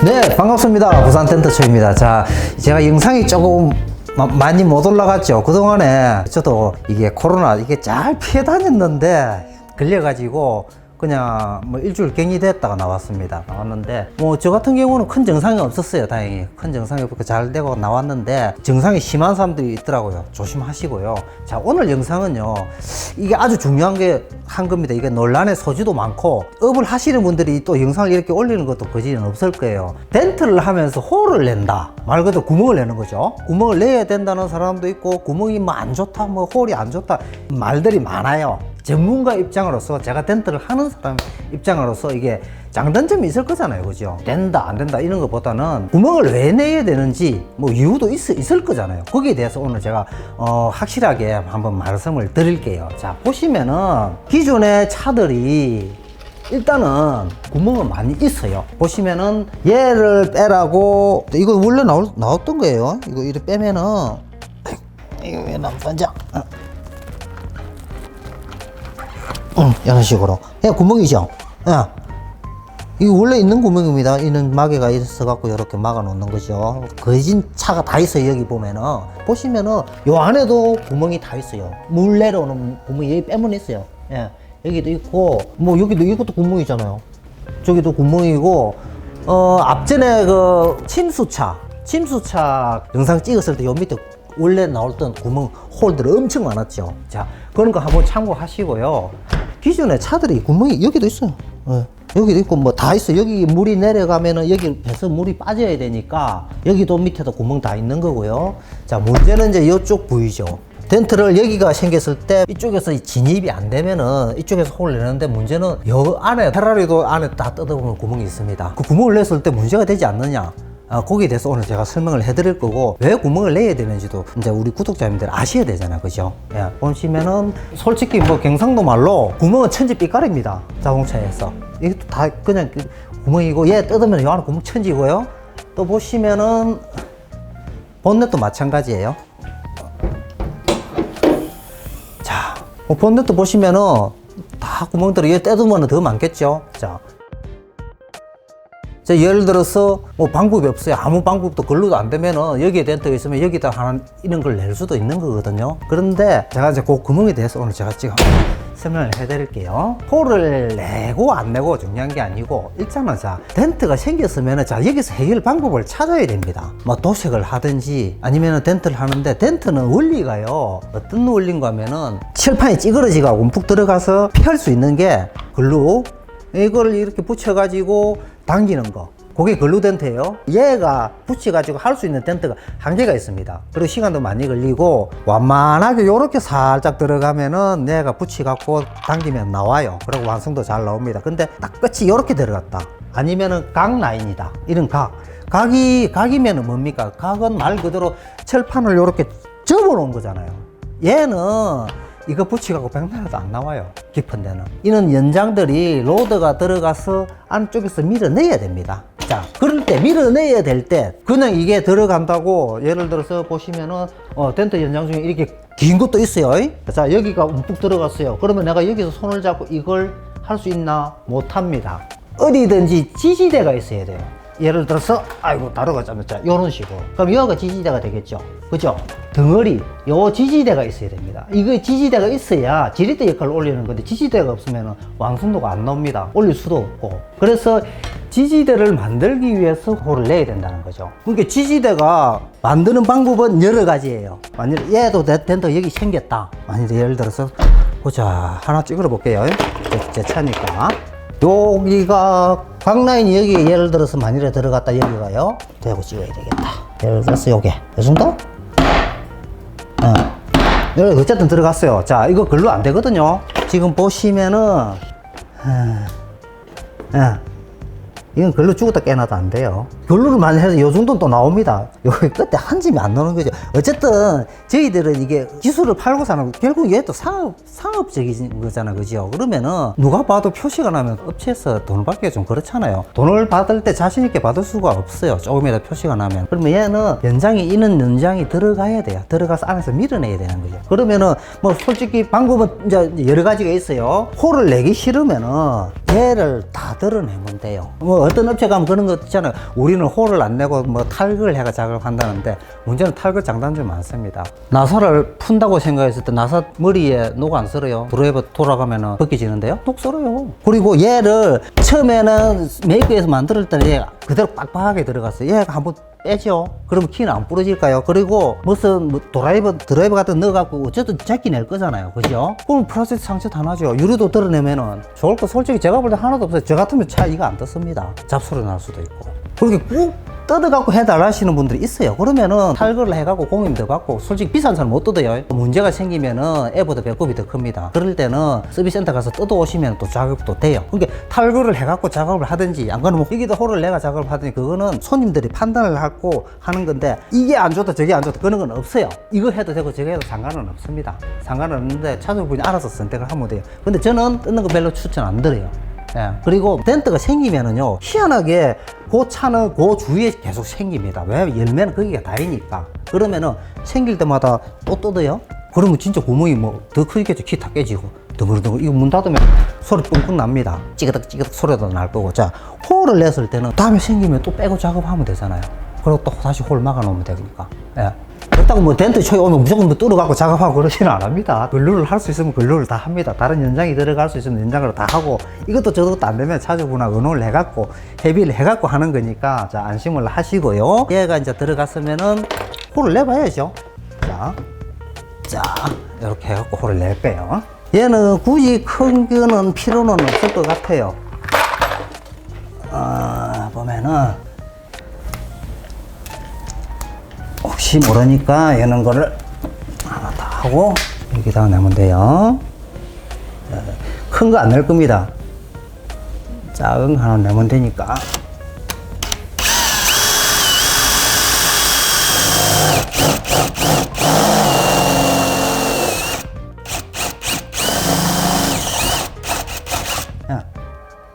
네, 반갑습니다. 부산 텐트초입니다. 자, 제가 영상이 조금 많이 못 올라갔죠. 그동안에 저도 이게 코로나 이게 잘 피해 다녔는데 걸려가지고 그냥 뭐 일주일 격리됐다가 나왔는데 뭐 저 같은 경우는 큰 증상이 없었어요. 다행히 큰 증상이 없고 잘 되고 나왔는데 증상이 심한 사람들이 있더라고요. 조심하시고요. 자, 오늘 영상은요, 이게 아주 중요한 게 한 겁니다. 이게 논란의 소지도 많고 업을 하시는 분들이 또 영상을 이렇게 올리는 것도 거지는 없을 거예요. 텐트를 하면서 홀을 낸다, 말 그대로 구멍을 내는 거죠. 구멍을 내야 된다는 사람도 있고, 구멍이 뭐 안 좋다, 뭐 홀이 안 좋다 말들이 많아요. 전문가 입장으로서, 제가 텐트를 하는 사람 입장으로서 이게 장단점이 있을 거잖아요. 그죠? 된다 안 된다 이런 것보다는 구멍을 왜 내야 되는지 뭐 이유도 있을 거잖아요. 거기에 대해서 오늘 제가 확실하게 한번 말씀을 드릴게요. 자, 보시면은 기존의 차들이 일단은 구멍은 많이 있어요. 보시면은 얘를 빼라고, 이거 원래 나왔던 거예요. 이거 이렇게 빼면은 이거 왜 나왔냐, 이런 식으로. 예, 구멍이죠. 예. 이거 원래 있는 구멍입니다. 이는 마개가 있어갖고 이렇게 막아 놓는 거죠. 거진 차가 다 있어요. 여기 보면은. 보시면은 요 안에도 구멍이 다 있어요. 물 내려오는 구멍이 여기 빼면 있어요. 예. 여기도 있고, 뭐 여기도, 이것도 구멍이잖아요. 저기도 구멍이고, 앞전에 그 침수차 영상 찍었을 때 요 밑에 원래 나왔던 구멍 홀들이 엄청 많았죠. 자, 그런 거 한번 참고하시고요. 기존의 차들이 구멍이 여기도 있어요. 예. 여기도 있고 뭐 다 있어. 여기 물이 내려가면은 여기 배서 물이 빠져야 되니까 여기도 밑에도 구멍 다 있는 거고요. 자, 문제는 이제 이쪽 부위죠. 텐트를 여기가 생겼을 때 이쪽에서 진입이 안 되면은 이쪽에서 홀을 내는데, 문제는 여 안에, 페라리도 안에 다 뜯어보면 구멍이 있습니다. 그 구멍을 냈을 때 문제가 되지 않느냐, 거기에 대해서 오늘 제가 설명을 해드릴 거고, 왜 구멍을 내야 되는지도 이제 우리 구독자님들 아셔야 되잖아요. 그죠? 예, 보시면은 솔직히 뭐 경상도 말로 구멍은 천지빛깔입니다. 자동차에서 이것도 다 그냥 구멍이고, 얘 뜯으면 요 안에 구멍 천지고요. 또 보시면은 본넷도 마찬가지예요. 자, 본넷도 보시면은 다 구멍들이 얘 뜯으면 더 많겠죠. 자, 예를 들어서 뭐 방법이 없어요. 아무 방법도 걸로도 안 되면은 여기에 텐트가 있으면 여기다 하나 이런 걸 낼 수도 있는 거거든요. 그런데 제가 이제 그 구멍에 대해서 오늘 제가 지금 설명을 해드릴게요. 홀을 내고 안 내고 중요한 게 아니고, 일단은 자, 텐트가 생겼으면은 자, 여기서 해결 방법을 찾아야 됩니다. 뭐 도색을 하든지 아니면은 텐트를 하는데, 텐트는 원리가요, 어떤 원리인가 하면은 철판이 찌그러지고 움푹 들어가서 피할 수 있는 게 글루, 이걸 이렇게 붙여가지고 당기는 거, 그게 글루 텐트예요. 얘가 붙여가지고 할 수 있는 텐트가 한계가 있습니다. 그리고 시간도 많이 걸리고, 완만하게 요렇게 살짝 들어가면은 얘가 붙여갖고 당기면 나와요. 그리고 완성도 잘 나옵니다. 근데 딱 끝이 요렇게 들어갔다, 아니면은 각 라인이다, 이런 각이면은 뭡니까? 각은 말 그대로 철판을 요렇게 접어 놓은 거잖아요. 얘는 이거 붙이고 백날라도 안 나와요. 깊은 데는. 이런 연장들이 로드가 들어가서 안쪽에서 밀어내야 됩니다. 자, 그럴 때, 밀어내야 될 때 그냥 이게 들어간다고, 예를 들어서 보시면은 텐트 연장 중에 이렇게 긴 것도 있어요. 자, 여기가 움푹 들어갔어요. 그러면 내가 여기서 손을 잡고 이걸 할 수 있나? 못합니다. 어디든지 지지대가 있어야 돼요. 예를 들어서 아이고 다루가 짧았자 이런 식으로, 그럼 여기가 지지대가 되겠죠. 그죠? 덩어리, 요 지지대가 있어야 됩니다. 이거 지지대가 있어야 지렛대 역할을 올리는 건데, 지지대가 없으면 완성도가 안 나옵니다. 올릴 수도 없고. 그래서 지지대를 만들기 위해서 홀을 내야 된다는 거죠. 그러니까 지지대가 만드는 방법은 여러 가지예요. 만약 얘도 텐트 여기 생겼다, 만약 예를 들어서 보자, 하나 찍어 볼게요. 제 차니까. 여기가 광라인이 여기 예를 들어서 만일에 들어갔다, 여기가요 대고 찍어야 되겠다. 예를 들어서 요게 이 정도? 여기 어쨌든 들어갔어요. 자, 이거 글로 안 되거든요. 지금 보시면은 이건 글로 죽었다 깨나도 안 돼요. 결론을 많이 해서 요 정도는 또 나옵니다. 여기 끝에 한 점이 안 나오는 거죠. 어쨌든 저희들은 이게 기술을 팔고 사는 결국 얘도 상업적인 거잖아, 그죠? 그러면은 누가 봐도 표시가 나면 업체에서 돈을 받기가 좀 그렇잖아요. 돈을 받을 때 자신 있게 받을 수가 없어요. 조금이라도 표시가 나면. 그러면 얘는 연장이 있는 연장이 들어가야 돼요. 들어가서 안에서 밀어내야 되는 거죠. 그러면은 뭐 솔직히 방법은 이제 여러 가지가 있어요. 홀을 내기 싫으면은 얘를 다 드러내면 돼요. 뭐 어떤 업체 가면 그런 거 있잖아요. 우리는 홀을 안 내고 뭐 탈거를 해가 작업한다는데 문제는 탈거 장단점이 많습니다. 나사를 푼다고 생각했을 때 나사 머리에 녹 안 쓸어요. 드라이버 돌아가면은 벗겨지는데요? 녹 쓸어요. 그리고 얘를 처음에는 메이커에서 만들 때는 얘가 그대로 빡빡하게 들어갔어요. 얘가 한번 빼죠. 그러면 키는 안 부러질까요? 그리고 무슨 뭐 드라이버 같은 거 넣어갖고 어쨌든 제끼 낼 거잖아요. 그죠? 그럼 플라스틱 상처 다 나죠. 유리도 드러내면은 좋을 거 솔직히 제가 볼 때 하나도 없어요. 저 같으면 차 이거 안 떴습니다. 잡소리 날 수도 있고. 그렇게 꾹 뜯어갖고 해달라 하시는 분들이 있어요. 그러면은 탈거를 해갖고 공임 더 받고 솔직히 비싼 차는 못 뜯어요. 문제가 생기면은 애보다 배꼽이 더 큽니다. 그럴 때는 서비스 센터 가서 뜯어오시면 또 작업도 돼요. 그러니까 탈거를 해갖고 작업을 하든지 안 그러면 여기다 홀을 내가 작업을 하든지 그거는 손님들이 판단을 하고 하는 건데 이게 안 좋다 저게 안 좋다 그런 건 없어요. 이거 해도 되고 저거 해도 상관은 없습니다. 상관은 없는데 차주분이 알아서 선택을 하면 돼요. 근데 저는 뜯는 거 별로 추천 안 드려요. 예. 그리고 덴트가 생기면은요 희한하게 그 차는 그 주위에 계속 생깁니다. 왜? 열매는 거기가 다이니까. 그러면은 생길 때마다 또 뜯어요. 그러면 진짜 구멍이 뭐 더 크겠죠. 키 다 깨지고 드물드물. 이거 문 닫으면 소리 뻥뻥 납니다. 찌그덕 찌그덕 소리도 날 거고. 자, 홀을 냈을 때는 다음에 생기면 또 빼고 작업하면 되잖아요. 그리고 또 다시 홀 막아 놓으면 되니까. 예. 그렇다고 뭐 덴트 초에 오면 무조건 뭐 뚫어갖고 작업하고 그러지는 안 합니다. 근로를 할 수 있으면 근로를 다 합니다. 다른 연장이 들어갈 수 있으면 연장을 다 하고 이것도 저것도 안 되면 차주분하고 의논을 해갖고 협의를 해갖고 하는 거니까 자 안심을 하시고요. 얘가 이제 들어갔으면은 홀을 내봐야죠. 자 이렇게 해갖고 홀을 낼 거예요. 얘는 굳이 큰 거는 필요는 없을 것 같아요. 보면은 혹시 모르니까 얘는 거를 하나 다 하고 여기다가 내면 돼요. 큰 거 안 낼 겁니다. 작은 거 하나 내면 되니까.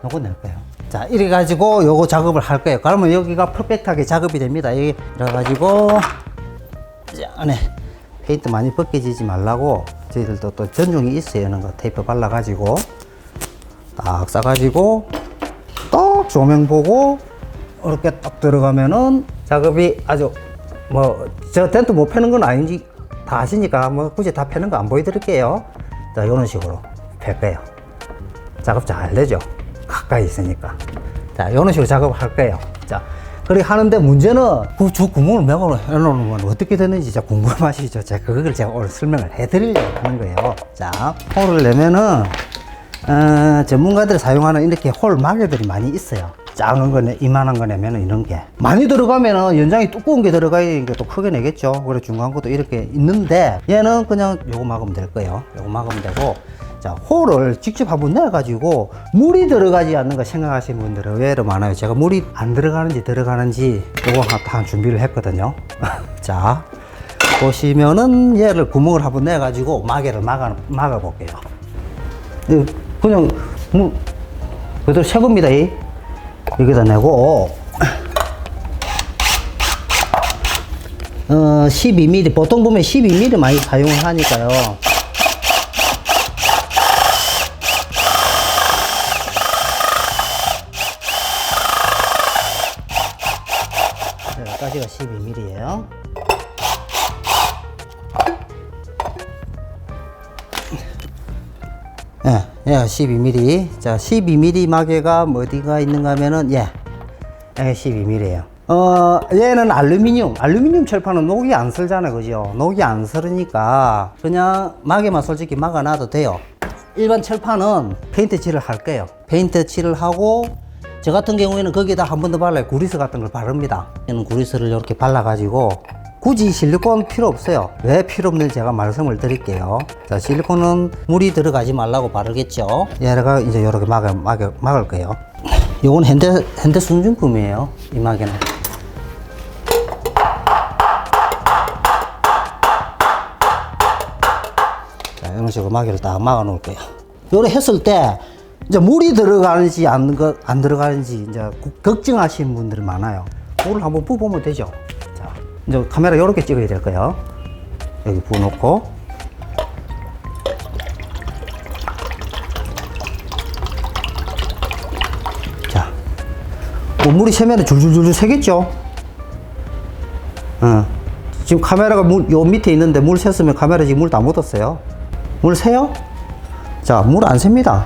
요거 낼 거예요. 자, 이래 가지고 요거 작업을 할 거예요. 그러면 여기가 퍼펙트하게 작업이 됩니다. 이래 가지고 안에 페인트 많이 벗겨지지 말라고 저희들도 또 전용이 있어요. 이런 거 테이프 발라 가지고 딱 싸 가지고 딱 조명 보고 이렇게 딱 들어가면은 작업이 아주 뭐 저 텐트 못 패는 건 아닌지 다 아시니까 뭐 굳이 다 패는 거 안 보여드릴게요. 자, 이런 식으로 팰 거예요. 작업 잘 되죠. 가까이 있으니까. 자, 이런 식으로 작업을 할 거예요. 자, 그렇게 하는데 문제는 그 저 구멍을 매고 해놓는 건 어떻게 되는지 진짜 궁금하시죠? 제가 그걸 제가 오늘 설명을 해드리려고 하는 거예요. 자, 홀을 내면은 전문가들이 사용하는 이렇게 홀 마개들이 많이 있어요. 작은 거네, 이만한 거 내면은 이런 게 많이 들어가면은 연장이 두꺼운 게 들어가야 되니까 또 크게 내겠죠. 그래 중간 것도 이렇게 있는데 얘는 그냥 요거 막으면 될 거예요. 요거 막으면 되고. 자, 홀을 직접 한번 내가지고 물이 들어가지 않는 거 생각하시는 분들은 의외로 많아요. 제가 물이 안 들어가는지 들어가는지 요거 다 준비를 했거든요. 자, 보시면은 얘를 구멍을 한번 내가지고 마개를 막아 볼게요. 그냥 뭐 그대로 새 겁니다. 여기다 내고 12mm 보통 보면 12mm 많이 사용을 하니까요. 여기까지가 12mm예요. 얘가 12mm. 자, 12mm 마개가 어디가 있는가 하면은, 얘가 12mm예요. 얘는 알루미늄 철판은 녹이 안 슬잖아요. 그죠? 녹이 안 슬으니까 그냥 마개만 솔직히 막아놔도 돼요. 일반 철판은 페인트 칠을 할 거예요. 페인트 칠을 하고, 저 같은 경우에는 거기에다 한 번 더 발라요. 구리스 같은 걸 바릅니다. 얘는 구리스를 이렇게 발라가지고, 굳이 실리콘 필요 없어요. 왜 필요 없는지 제가 말씀을 드릴게요. 자, 실리콘은 물이 들어가지 말라고 바르겠죠. 얘가 이제 이렇게 막을 거예요. 요건 현대 순정품이에요. 이 마개는. 자, 이런 식으로 마개를 딱 막아 놓을 거예요. 요래 했을 때 이제 물이 들어가는지 안 들어가는지 이제 걱정하시는 분들이 많아요. 물을 한번 부어보면 되죠. 자, 이제 카메라 요렇게 찍어야 될 거예요. 여기 부어놓고. 자, 물이 세면에 줄줄줄 새겠죠? 지금 카메라가 요 밑에 있는데 물 샜으면 카메라 지금 물 다 묻었어요. 물 새요? 자, 물 안 셉니다.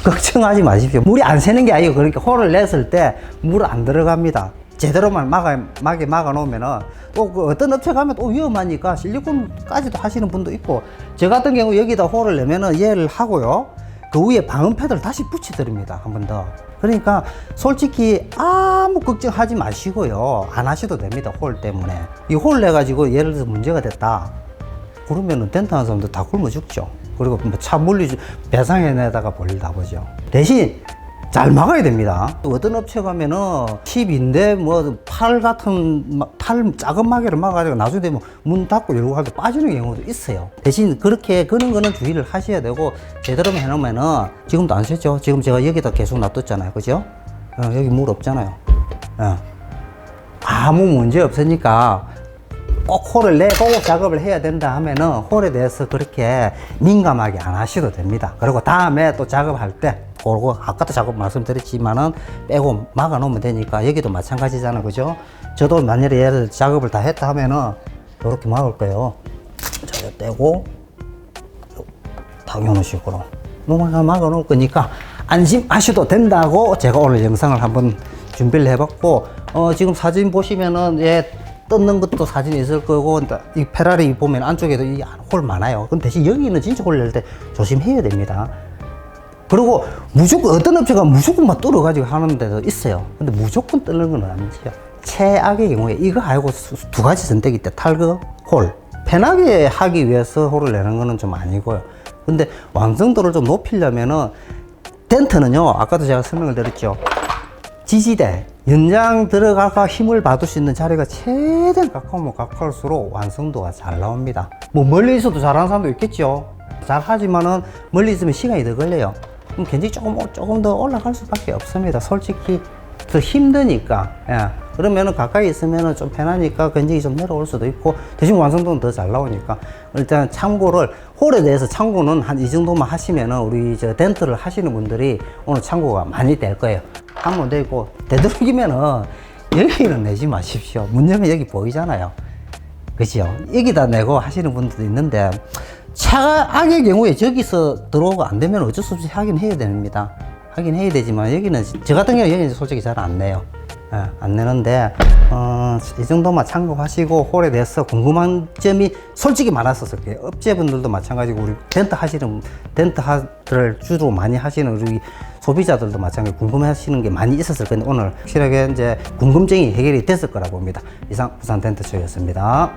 걱정하지 마십시오. 물이 안 새는 게 아니고, 그러니까 홀을 냈을 때 물 안 들어갑니다. 제대로만 막아 놓으면은 또 그 어떤 업체 가면 또 위험하니까 실리콘까지도 하시는 분도 있고, 저 같은 경우 여기다 홀을 내면은 얘를 하고요, 그 위에 방음 패드를 다시 붙여드립니다. 한 번 더. 그러니까 솔직히 아무 걱정하지 마시고요, 안 하셔도 됩니다. 홀 때문에. 이 홀 내가지고 예를 들어서 문제가 됐다 그러면은 덴트 하는 사람들 다 굶어 죽죠. 그리고 뭐 차 물리 배상해 내다가 볼일 다 보죠. 대신 잘 막아야 됩니다. 또 어떤 업체 가면은 칩인데 뭐 팔 같은 팔 작은 마개를 막아가지고 나중에 되면 문 닫고 열고 할 때 빠지는 경우도 있어요. 대신 그렇게 그런 거는 주의를 하셔야 되고, 제대로만 해놓으면은 지금도 안 샜죠. 지금 제가 여기다 계속 놔뒀잖아요. 그죠? 여기 물 없잖아요. 아무 문제 없으니까 꼭 홀을 내보고 작업을 해야 된다 하면은 홀에 대해서 그렇게 민감하게 안 하셔도 됩니다. 그리고 다음에 또 작업할 때 그리고 아까도 작업 말씀드렸지만은 빼고 막아 놓으면 되니까, 여기도 마찬가지잖아요. 그죠? 저도 만약에 얘를 작업을 다 했다 하면은 이렇게 막을 거예요. 자, 떼고 딱 이런 식으로 막아 놓을 거니까 안심하셔도 된다고 제가 오늘 영상을 한번 준비를 해봤고, 지금 사진 보시면은 얘 뜯는 것도 사진이 있을 거고, 이 페라리 보면 안쪽에도 이 홀 많아요. 근데 대신 여기는 진짜 홀 낼 때 조심해야 됩니다. 그리고 무조건 어떤 업체가 무조건 막 뚫어가지고 하는 데도 있어요. 근데 무조건 뚫는 건 아니지요. 최악의 경우에 이거 알고 두 가지 선택이 있대. 탈거, 홀. 편하게 하기 위해서 홀을 내는 거는 좀 아니고요. 근데 완성도를 좀 높이려면은, 덴트는요, 아까도 제가 설명을 드렸죠. 지지대, 연장 들어가가 힘을 받을 수 있는 자리가 최대한 가까우면 가까울수록 완성도가 잘 나옵니다. 뭐 멀리 있어도 잘하는 사람도 있겠죠. 잘 하지만은 멀리 있으면 시간이 더 걸려요. 그럼 굉장히 조금 더 올라갈 수밖에 없습니다. 솔직히 더 힘드니까. 예. 그러면은 가까이 있으면은 좀 편하니까 굉장히 좀 내려올 수도 있고, 대신 완성도는 더 잘 나오니까. 일단 참고를, 홀에 대해서 참고는 한 이 정도만 하시면은 우리 저 덴트를 하시는 분들이 오늘 참고가 많이 될 거예요. 한번 되고, 되도록이면은 여기는 내지 마십시오. 문 열면 여기 보이잖아요. 그죠? 여기다 내고 하시는 분들도 있는데, 최악의 경우에 저기서 들어오고 안 되면 어쩔 수 없이 하긴 해야 됩니다. 하긴 해야 되지만, 여기는 저 같은 경우는 여기는 솔직히 잘 안 내요. 예, 안 내는데 이 정도만 참고하시고, 홀에 대해서 궁금한 점이 솔직히 많았었을 거예요. 업체분들도 마찬가지고, 우리 덴트를 주로 많이 하시는 우리 소비자들도 마찬가지로 궁금해 하시는 게 많이 있었을 건데, 오늘 확실하게 이제 궁금증이 해결이 됐을 거라 봅니다. 이상 부산 덴트쇼였습니다.